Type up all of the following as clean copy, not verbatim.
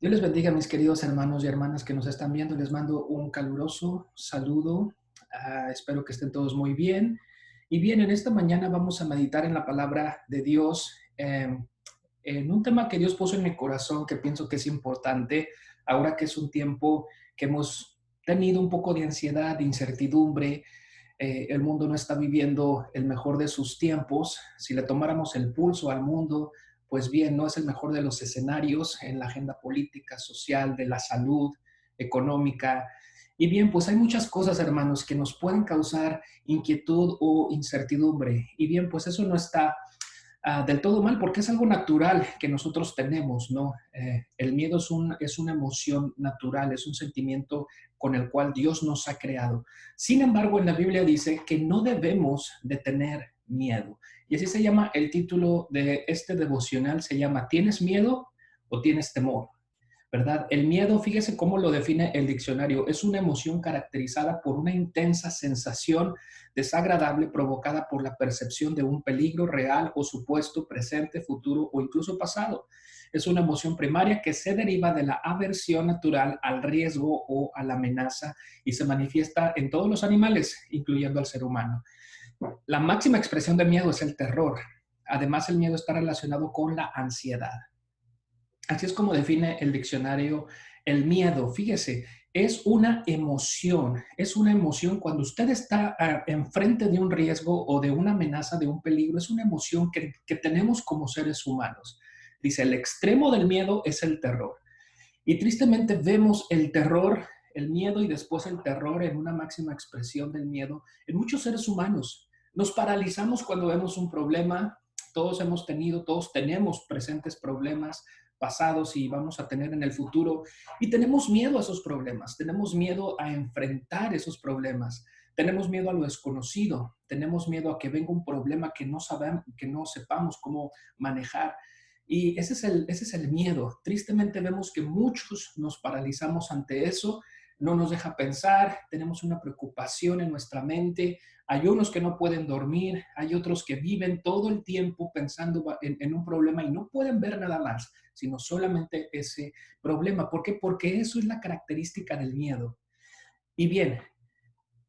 Dios les bendiga, mis queridos hermanos y hermanas que nos están viendo. Les mando un caluroso saludo. Espero que estén todos muy bien. Y bien, en esta mañana vamos a meditar en la palabra de Dios, en un tema que Dios puso en mi corazón que pienso que es importante, ahora que es un tiempo que hemos tenido un poco de ansiedad, de incertidumbre. El mundo no está viviendo el mejor de sus tiempos. Si le tomáramos el pulso al mundo, pues bien, no es el mejor de los escenarios en la agenda política, social, de la salud, económica. Y bien, pues hay muchas cosas, hermanos, que nos pueden causar inquietud o incertidumbre. Y bien, pues eso no está del todo mal, porque es algo natural que nosotros tenemos, ¿no? El miedo es una emoción natural, es un sentimiento con el cual Dios nos ha creado. Sin embargo, en la Biblia dice que no debemos de tener miedo. Y así se llama el título de este devocional, se llama ¿Tienes miedo o tienes temor? ¿Verdad? El miedo, fíjese cómo lo define el diccionario, es una emoción caracterizada por una intensa sensación desagradable provocada por la percepción de un peligro real o supuesto, presente, futuro o incluso pasado. Es una emoción primaria que se deriva de la aversión natural al riesgo o a la amenaza y se manifiesta en todos los animales, incluyendo al ser humano. La máxima expresión de miedo es el terror. Además, el miedo está relacionado con la ansiedad. Así es como define el diccionario el miedo. Fíjese, es una emoción cuando usted está enfrente de un riesgo o de una amenaza, de un peligro, es una emoción que tenemos como seres humanos. Dice, el extremo del miedo es el terror. Y tristemente vemos el terror, el miedo y después el terror en una máxima expresión del miedo en muchos seres humanos. Nos paralizamos cuando vemos un problema. Todos tenemos presentes problemas pasados y vamos a tener en el futuro. Y tenemos miedo a esos problemas, tenemos miedo a enfrentar esos problemas, tenemos miedo a lo desconocido, tenemos miedo a que venga un problema que no sepamos cómo manejar. Y ese es el miedo. Tristemente vemos que muchos nos paralizamos ante eso, no nos deja pensar, tenemos una preocupación en nuestra mente, hay unos que no pueden dormir, hay otros que viven todo el tiempo pensando en un problema y no pueden ver nada más, sino solamente ese problema. ¿Por qué? Porque eso es la característica del miedo. Y bien,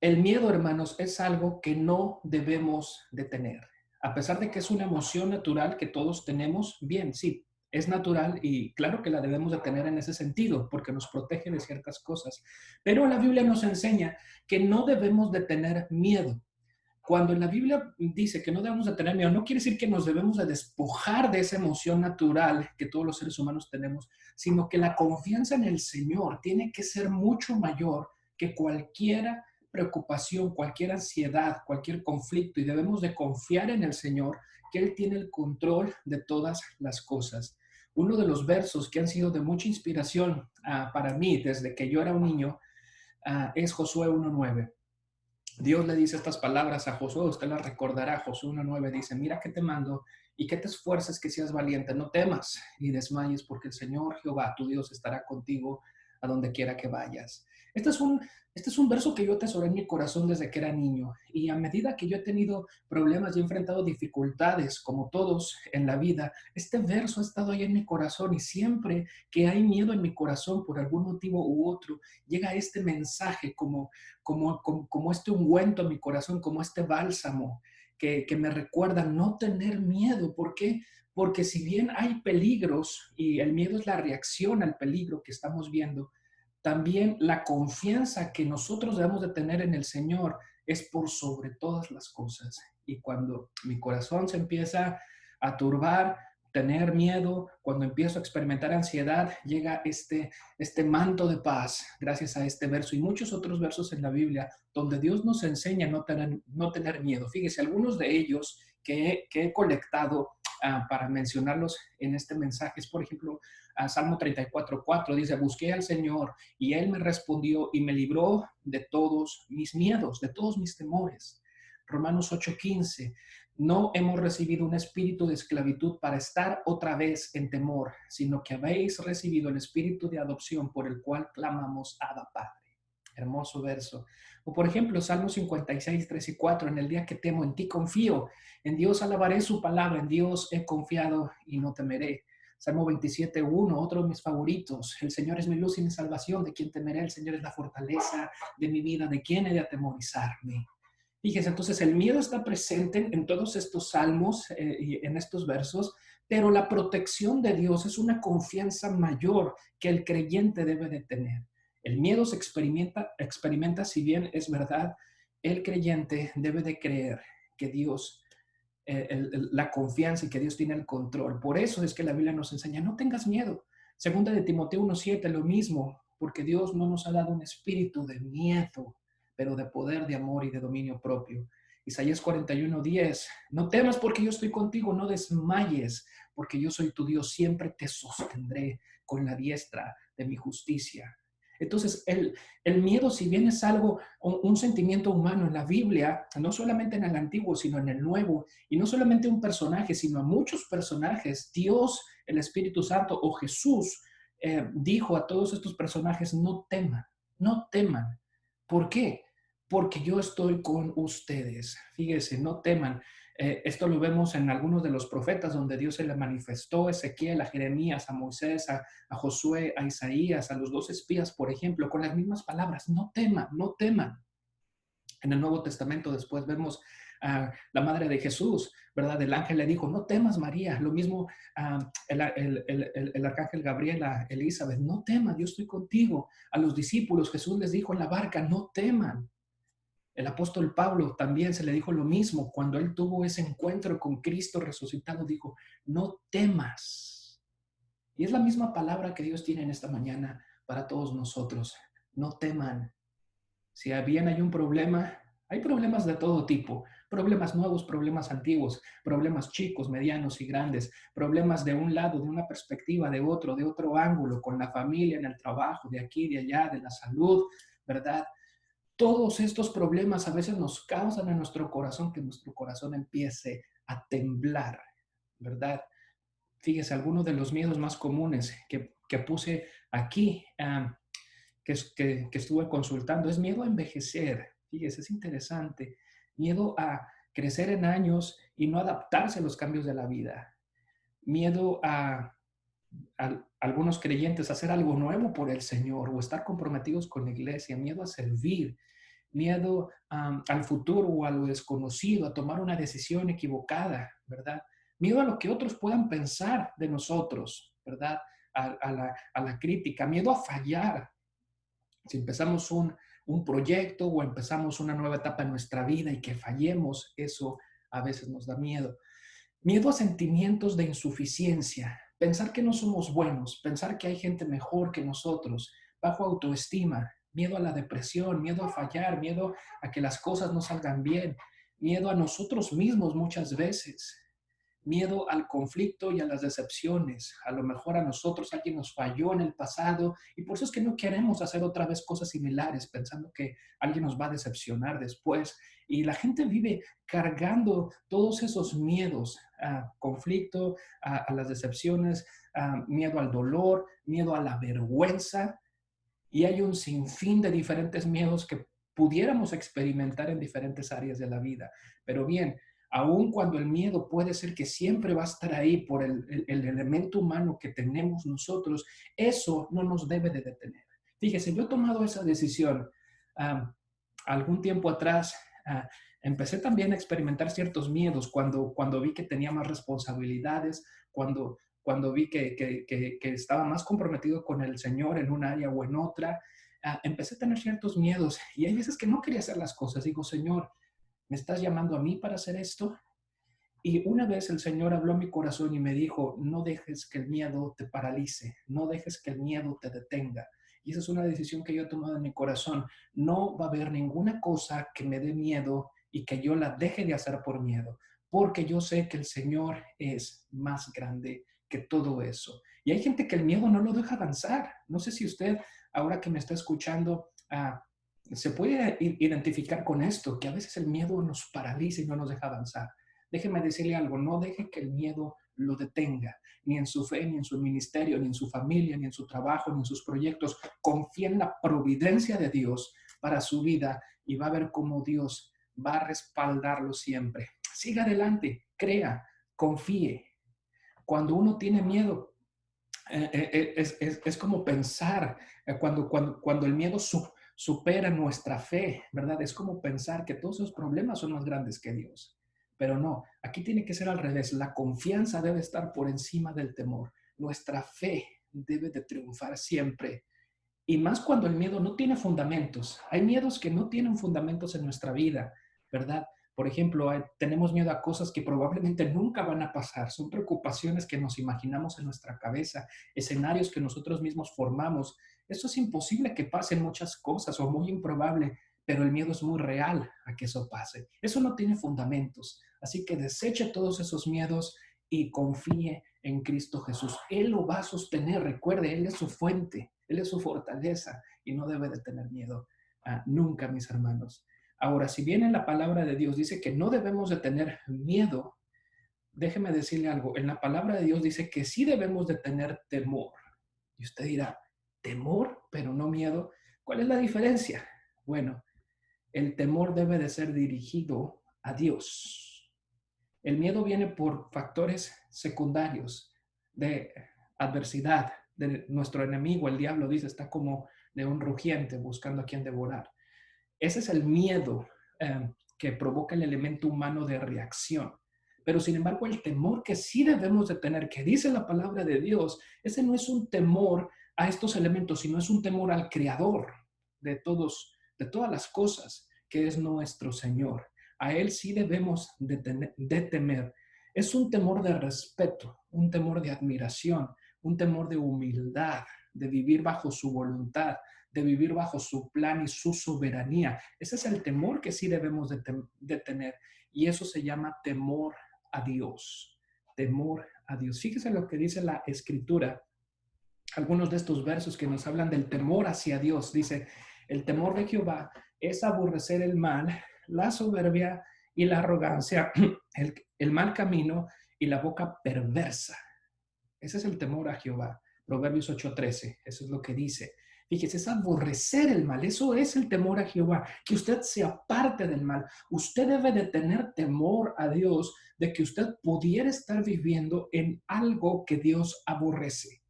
el miedo, hermanos, es algo que no debemos de tener. A pesar de que es una emoción natural que todos tenemos, bien, sí, es natural y claro que la debemos de tener en ese sentido, porque nos protege de ciertas cosas. Pero la Biblia nos enseña que no debemos de tener miedo. Cuando en la Biblia dice que no debemos de tener miedo, no quiere decir que nos debemos de despojar de esa emoción natural que todos los seres humanos tenemos, sino que la confianza en el Señor tiene que ser mucho mayor que cualquier preocupación, cualquier ansiedad, cualquier conflicto, y debemos de confiar en el Señor, que Él tiene el control de todas las cosas. Uno de los versos que han sido de mucha inspiración para mí desde que yo era un niño es Josué 1:9. Dios le dice estas palabras a Josué, usted las recordará, Josué 1:9 dice, mira que te mando y que te esfuerces que seas valiente, no temas ni desmayes, porque el Señor Jehová, tu Dios, estará contigo a donde quiera que vayas. Este es un verso que yo atesoré en mi corazón desde que era niño y a medida que yo he tenido problemas y he enfrentado dificultades, como todos en la vida, este verso ha estado ahí en mi corazón y siempre que hay miedo en mi corazón por algún motivo u otro, llega este mensaje como este ungüento en mi corazón, como este bálsamo que me recuerda no tener miedo. ¿Por qué? Porque si bien hay peligros y el miedo es la reacción al peligro que estamos viendo, también la confianza que nosotros debemos de tener en el Señor es por sobre todas las cosas. Y cuando mi corazón se empieza a turbar, tener miedo, cuando empiezo a experimentar ansiedad, llega este manto de paz gracias a este verso y muchos otros versos en la Biblia donde Dios nos enseña a no tener miedo. Fíjese, algunos de ellos que he colectado para mencionarlos en este mensaje es, por ejemplo, Salmo 34:4 dice, busqué al Señor y Él me respondió y me libró de todos mis miedos, de todos mis temores. Romanos 8:15, no hemos recibido un espíritu de esclavitud para estar otra vez en temor, sino que habéis recibido el espíritu de adopción por el cual clamamos Abba Padre. Hermoso verso. O por ejemplo, Salmo 56:3 y 4, en el día que temo, en ti confío, en Dios alabaré su palabra, en Dios he confiado y no temeré. Salmo 27:1, otro de mis favoritos. El Señor es mi luz y mi salvación, ¿de quién temeré? El Señor es la fortaleza de mi vida, ¿de quién he de atemorizarme? Fíjese, entonces el miedo está presente en todos estos salmos y en estos versos, pero la protección de Dios es una confianza mayor que el creyente debe de tener. El miedo se experimenta si bien es verdad, el creyente debe de creer que Dios, la confianza y que Dios tiene el control. Por eso es que la Biblia nos enseña, no tengas miedo. Segunda de Timoteo 1:7, lo mismo, porque Dios no nos ha dado un espíritu de miedo, pero de poder, de amor y de dominio propio. Isaías 41:10, no temas porque yo estoy contigo, no desmayes, porque yo soy tu Dios, siempre te sostendré con la diestra de mi justicia. Entonces, el miedo, si bien es algo, un sentimiento humano en la Biblia, no solamente en el Antiguo, sino en el Nuevo, y no solamente un personaje, sino a muchos personajes, Dios, el Espíritu Santo o Jesús dijo a todos estos personajes, no teman, no teman. ¿Por qué? Porque yo estoy con ustedes. Fíjese, no teman. Esto lo vemos en algunos de los profetas donde Dios se le manifestó a Ezequiel, a Jeremías, a Moisés, a Josué, a Isaías, a los dos espías, por ejemplo, con las mismas palabras, no teman, no teman. En el Nuevo Testamento después vemos a la madre de Jesús, ¿verdad? El ángel le dijo, no temas María. Lo mismo el arcángel Gabriel a Elizabeth, no temas, yo estoy contigo. A los discípulos Jesús les dijo en la barca, no teman. El apóstol Pablo también se le dijo lo mismo cuando él tuvo ese encuentro con Cristo resucitado, dijo, no temas. Y es la misma palabra que Dios tiene en esta mañana para todos nosotros. No teman. Si bien hay un problema, hay problemas de todo tipo, problemas nuevos, problemas antiguos, problemas chicos, medianos y grandes, problemas de un lado, de una perspectiva, de otro ángulo, con la familia, en el trabajo, de aquí, de allá, de la salud, ¿verdad? Todos estos problemas a veces nos causan en nuestro corazón que nuestro corazón empiece a temblar, ¿verdad? Fíjese, algunos de los miedos más comunes que puse aquí, que estuve consultando, es miedo a envejecer. Fíjese, es interesante. Miedo a crecer en años y no adaptarse a los cambios de la vida. Miedo a algunos creyentes a hacer algo nuevo por el Señor o estar comprometidos con la iglesia. Miedo a servir. Miedo al futuro o a lo desconocido, a tomar una decisión equivocada, ¿verdad? Miedo a lo que otros puedan pensar de nosotros, ¿verdad? A la crítica, miedo a fallar, si empezamos un proyecto o empezamos una nueva etapa en nuestra vida y que fallemos, eso a veces nos da miedo. Miedo a sentimientos de insuficiencia, pensar que no somos buenos, pensar que hay gente mejor que nosotros, bajo autoestima, miedo a la depresión, miedo a fallar, miedo a que las cosas no salgan bien, miedo a nosotros mismos muchas veces, miedo al conflicto y a las decepciones. A lo mejor a nosotros alguien nos falló en el pasado y por eso es que no queremos hacer otra vez cosas similares, pensando que alguien nos va a decepcionar después. Y la gente vive cargando todos esos miedos, a conflicto, a las decepciones, a miedo al dolor, miedo a la vergüenza. Y hay un sinfín de diferentes miedos que pudiéramos experimentar en diferentes áreas de la vida. Pero bien, aun cuando el miedo puede ser que siempre va a estar ahí por el elemento humano que tenemos nosotros, eso no nos debe de detener. Fíjese, yo he tomado esa decisión algún tiempo atrás. Empecé también a experimentar ciertos miedos cuando vi que tenía más responsabilidades, cuando vi que estaba más comprometido con el Señor en un área o en otra. Empecé a tener ciertos miedos y hay veces que no quería hacer las cosas. Digo, Señor, ¿me estás llamando a mí para hacer esto? Y una vez el Señor habló a mi corazón y me dijo, no dejes que el miedo te paralice, no dejes que el miedo te detenga. Y esa es una decisión que yo he tomado en mi corazón. No va a haber ninguna cosa que me dé miedo y que yo la deje de hacer por miedo, porque yo sé que el Señor es más grande que todo eso. Y hay gente que el miedo no lo deja avanzar. No sé si usted, ahora que me está escuchando, se puede identificar con esto, que a veces el miedo nos paraliza y no nos deja avanzar. Déjeme decirle algo, no deje que el miedo lo detenga, ni en su fe, ni en su ministerio, ni en su familia, ni en su trabajo, ni en sus proyectos. Confía en la providencia de Dios para su vida y va a ver cómo Dios va a respaldarlo siempre. Siga adelante, crea, confíe. Cuando uno tiene miedo, Es como pensar cuando el miedo supera nuestra fe, ¿verdad? Es como pensar que todos esos problemas son más grandes que Dios. Pero no, aquí tiene que ser al revés. La confianza debe estar por encima del temor. Nuestra fe debe de triunfar siempre. Y más cuando el miedo no tiene fundamentos. Hay miedos que no tienen fundamentos en nuestra vida, ¿verdad? Por ejemplo, tenemos miedo a cosas que probablemente nunca van a pasar. Son preocupaciones que nos imaginamos en nuestra cabeza, escenarios que nosotros mismos formamos. Eso es imposible que pasen muchas cosas o muy improbable, pero el miedo es muy real a que eso pase. Eso no tiene fundamentos. Así que deseche todos esos miedos y confíe en Cristo Jesús. Él lo va a sostener. Recuerde, Él es su fuente, Él es su fortaleza y no debe de tener miedo nunca, mis hermanos. Ahora, si bien en la palabra de Dios dice que no debemos de tener miedo, déjeme decirle algo. En la palabra de Dios dice que sí debemos de tener temor. Y usted dirá, temor, pero no miedo. ¿Cuál es la diferencia? Bueno, el temor debe de ser dirigido a Dios. El miedo viene por factores secundarios de adversidad, de nuestro enemigo, el diablo dice, está como león rugiente buscando a quien devorar. Ese es el miedo que provoca el elemento humano de reacción. Pero sin embargo, el temor que sí debemos de tener, que dice la palabra de Dios, ese no es un temor a estos elementos, sino es un temor al Creador de todas las cosas, que es nuestro Señor. A Él sí debemos de temer. Es un temor de respeto, un temor de admiración, un temor de humildad, de vivir bajo su voluntad, de vivir bajo su plan y su soberanía. Ese es el temor que sí debemos de tener. Y eso se llama temor a Dios. Temor a Dios. Fíjese lo que dice la Escritura. Algunos de estos versos que nos hablan del temor hacia Dios. Dice, el temor de Jehová es aborrecer el mal, la soberbia y la arrogancia, el mal camino y la boca perversa. Ese es el temor a Jehová. Proverbios 8:13, eso es lo que dice. Fíjese, es aborrecer el mal, eso es el temor a Jehová, que usted se aparte del mal. Usted debe de tener temor a Dios de que usted pudiera estar viviendo en algo que Dios aborrece.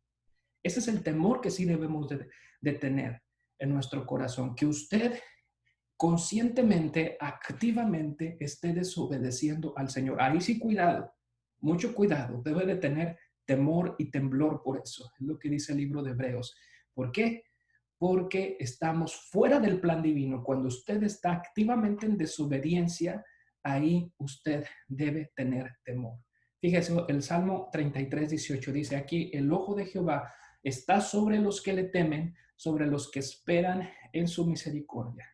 Ese es el temor que sí debemos de tener en nuestro corazón, que usted conscientemente, activamente esté desobedeciendo al Señor. Ahí sí, cuidado, mucho cuidado, debe de tener temor y temblor por eso. Es lo que dice el libro de Hebreos. ¿Por qué? Porque estamos fuera del plan divino. Cuando usted está activamente en desobediencia, ahí usted debe tener temor. Fíjese, el Salmo 33:18 dice aquí, el ojo de Jehová está sobre los que le temen, sobre los que esperan en su misericordia.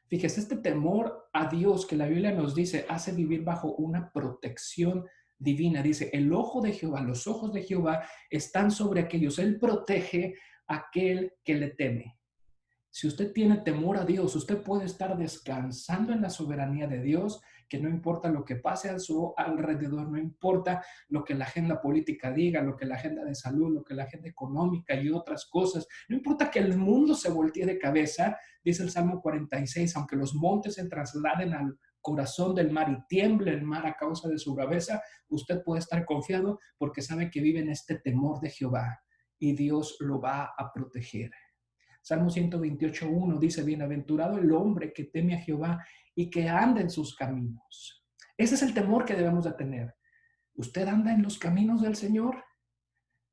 Fíjese, este temor a Dios que la Biblia nos dice hace vivir bajo una protección divina. Dice, el ojo de Jehová, los ojos de Jehová están sobre aquellos. Él protege a aquel que le teme. Si usted tiene temor a Dios, usted puede estar descansando en la soberanía de Dios, que no importa lo que pase a su alrededor, no importa lo que la agenda política diga, lo que la agenda de salud, lo que la agenda económica y otras cosas, no importa que el mundo se voltee de cabeza, dice el Salmo 46, aunque los montes se trasladen al corazón del mar y tiemble el mar a causa de su braveza, usted puede estar confiado porque sabe que vive en este temor de Jehová y Dios lo va a proteger. Salmo 128:1 dice, bienaventurado el hombre que teme a Jehová y que anda en sus caminos. Ese es el temor que debemos de tener. ¿Usted anda en los caminos del Señor?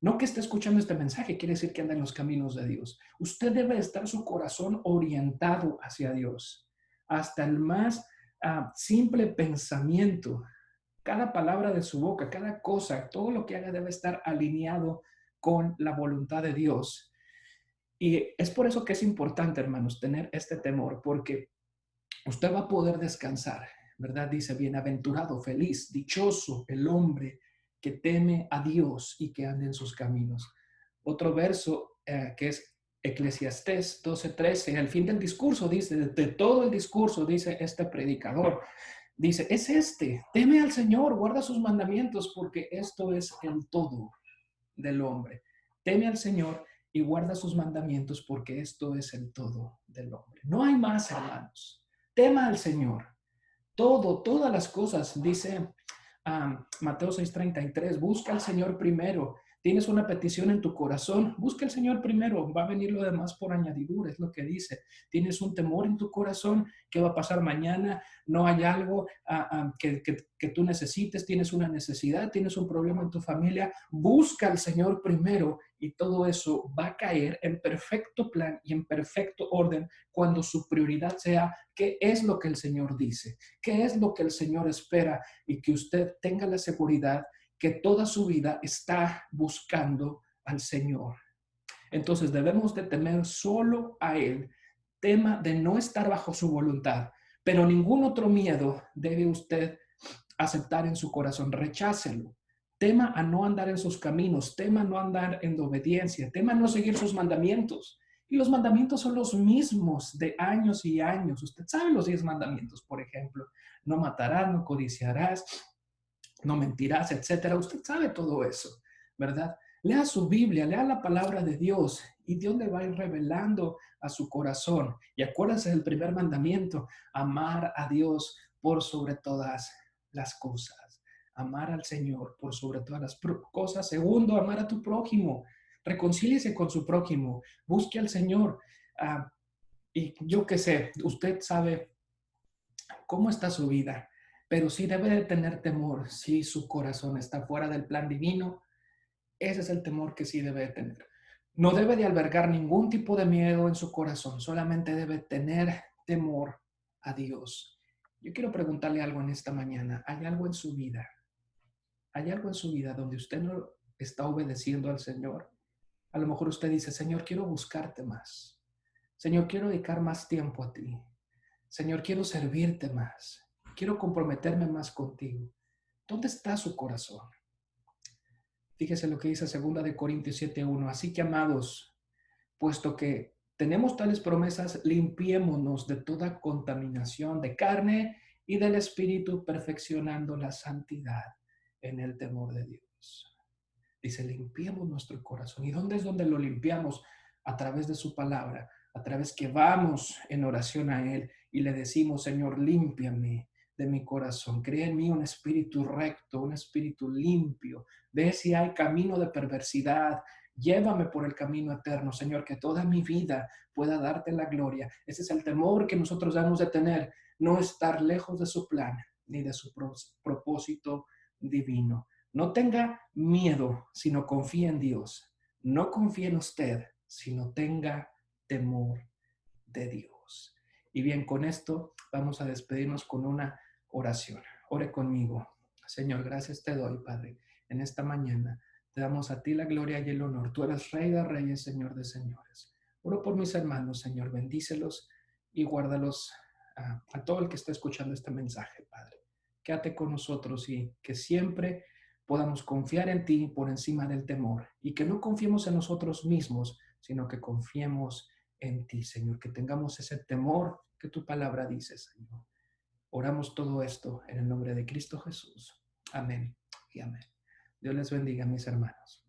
No que esté escuchando este mensaje, quiere decir que anda en los caminos de Dios. Usted debe estar su corazón orientado hacia Dios. Hasta el más simple pensamiento, cada palabra de su boca, cada cosa, todo lo que haga debe estar alineado con la voluntad de Dios. Y es por eso que es importante, hermanos, tener este temor, porque usted va a poder descansar, ¿verdad? Dice, bienaventurado, feliz, dichoso el hombre que teme a Dios y que anda en sus caminos. Otro verso que es Eclesiastés 12:13, al fin del discurso, dice, de todo el discurso, dice este predicador, dice, es este, teme al Señor, guarda sus mandamientos, porque esto es el todo del hombre. Teme al Señor y guarda sus mandamientos porque esto es el todo del hombre. No hay más, hermanos. Tema al Señor. Todas las cosas, dice Mateo 6:33, busca al Señor primero, Tienes una petición en tu corazón, busca al Señor primero, va a venir lo demás por añadidura, es lo que dice. Tienes un temor en tu corazón, ¿qué va a pasar mañana? No hay algo que tú necesites, tienes una necesidad, tienes un problema en tu familia, busca al Señor primero y todo eso va a caer en perfecto plan y en perfecto orden cuando su prioridad sea qué es lo que el Señor dice, qué es lo que el Señor espera y que usted tenga la seguridad que toda su vida está buscando al Señor. Entonces debemos de temer solo a Él, tema de no estar bajo su voluntad, pero ningún otro miedo debe usted aceptar en su corazón, rechácelo. Tema a no andar en sus caminos, tema a no andar en obediencia, tema a no seguir sus mandamientos. Y los mandamientos son los mismos de años y años. Usted sabe los 10 mandamientos, por ejemplo. No matarás, no codiciarás, no mentirás, etcétera. Usted sabe todo eso, ¿verdad? Lea su Biblia, lea la palabra de Dios y Dios le va a ir revelando a su corazón. Y acuérdese del primer mandamiento, amar a Dios por sobre todas las cosas. Amar al Señor por sobre todas las cosas. Segundo, amar a tu prójimo. Reconcíliese con su prójimo. Busque al Señor. Y yo qué sé, usted sabe cómo está su vida, pero sí debe de tener temor si su corazón está fuera del plan divino. Ese es el temor que sí debe de tener. No debe de albergar ningún tipo de miedo en su corazón, solamente debe tener temor a Dios. Yo quiero preguntarle algo en esta mañana. ¿Hay algo en su vida? ¿Hay algo en su vida donde usted no está obedeciendo al Señor? A lo mejor usted dice, Señor, quiero buscarte más. Señor, quiero dedicar más tiempo a ti. Señor, quiero servirte más. Quiero comprometerme más contigo. ¿Dónde está su corazón? Fíjese lo que dice 2 Corintios 7:1. Así que, amados, puesto que tenemos tales promesas, limpiémonos de toda contaminación de carne y del espíritu, perfeccionando la santidad en el temor de Dios. Dice, limpiemos nuestro corazón. ¿Y dónde es donde lo limpiamos? A través de su palabra, a través que vamos en oración a Él y le decimos, Señor, límpiame de mi corazón. Crea en mí un espíritu recto, un espíritu limpio. Ve si hay camino de perversidad. Llévame por el camino eterno, Señor, que toda mi vida pueda darte la gloria. Ese es el temor que nosotros debemos de tener, no estar lejos de su plan ni de su propósito divino. No tenga miedo, sino confíe en Dios. No confíe en usted, sino tenga temor de Dios. Y bien, con esto vamos a despedirnos con una oración. Ore conmigo. Señor, gracias te doy, Padre, en esta mañana. Te damos a ti la gloria y el honor. Tú eres Rey de Reyes, Señor de Señores. Oro por mis hermanos, Señor. Bendícelos y guárdalos a todo el que está escuchando este mensaje, Padre. Quédate con nosotros y que siempre podamos confiar en ti por encima del temor y que no confiemos en nosotros mismos, sino que confiemos en ti, Señor, que tengamos ese temor que tu palabra dice, Señor. Oramos todo esto en el nombre de Cristo Jesús. Amén y amén. Dios les bendiga, mis hermanos.